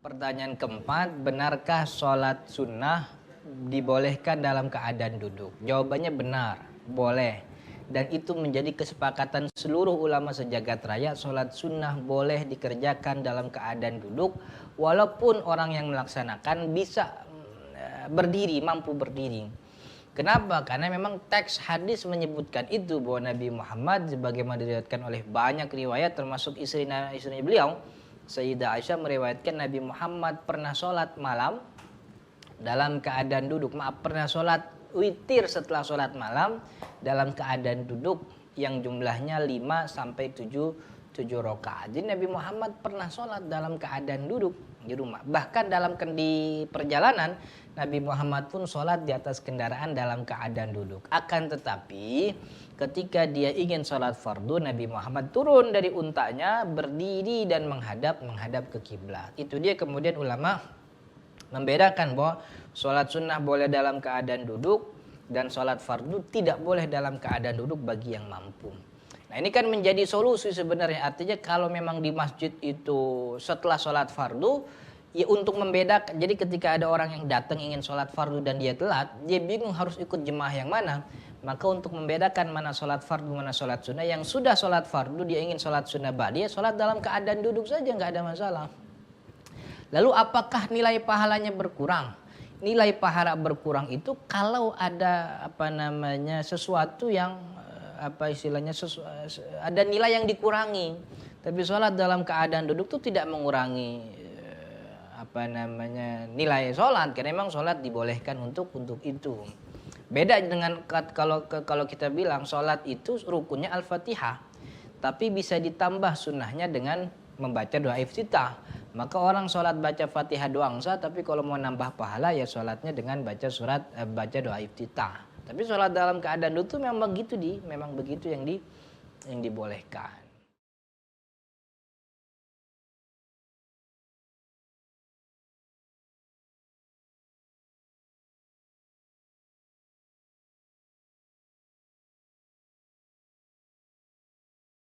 Pertanyaan keempat, benarkah sholat sunnah dibolehkan dalam keadaan duduk? Jawabannya benar, boleh. Dan itu menjadi kesepakatan seluruh ulama sejagat raya, sholat sunnah boleh dikerjakan dalam keadaan duduk, walaupun orang yang melaksanakan bisa berdiri, mampu berdiri. Kenapa? Karena memang teks hadis menyebutkan itu, bahwa Nabi Muhammad sebagaimana diriwayatkan oleh banyak riwayat termasuk istrinya beliau, Sayyidah Aisyah meriwayatkan Nabi Muhammad pernah sholat malam dalam keadaan duduk. Pernah sholat witir setelah sholat malam dalam keadaan duduk yang jumlahnya 5 sampai 7 rakaat. Jadi Nabi Muhammad pernah sholat dalam keadaan duduk di rumah. Bahkan di perjalanan Nabi Muhammad pun sholat di atas kendaraan dalam keadaan duduk. Akan tetapi ketika dia ingin sholat fardu, Nabi Muhammad turun dari untanya, berdiri dan menghadap ke kiblat. Itu dia kemudian ulama membedakan bahwa sholat sunnah boleh dalam keadaan duduk dan sholat fardu tidak boleh dalam keadaan duduk bagi yang mampu. Nah, ini kan menjadi solusi sebenarnya. Artinya kalau memang di masjid itu setelah sholat fardu, ya untuk membedakan. Jadi ketika ada orang yang datang ingin sholat fardu dan dia telat, dia bingung harus ikut jemaah yang mana. Maka untuk membedakan mana sholat fardu, mana sholat sunnah, yang sudah sholat fardu dia ingin sholat sunnah ba'diyah, sholat dalam keadaan duduk saja, nggak ada masalah. Lalu apakah nilai pahalanya berkurang? Nilai pahala berkurang itu kalau ada sesuatu yang ada nilai yang dikurangi. Tapi sholat dalam keadaan duduk itu tidak mengurangi nilai sholat, karena memang sholat dibolehkan untuk itu. Beda dengan kalau kita bilang sholat itu rukunnya Al-Fatihah, tapi bisa ditambah sunnahnya dengan membaca doa iftitah. Maka orang sholat baca Fatihah doang sah, tapi kalau mau nambah pahala ya sholatnya dengan baca doa iftitah. Tapi sholat dalam keadaan duduk memang begitu yang dibolehkan.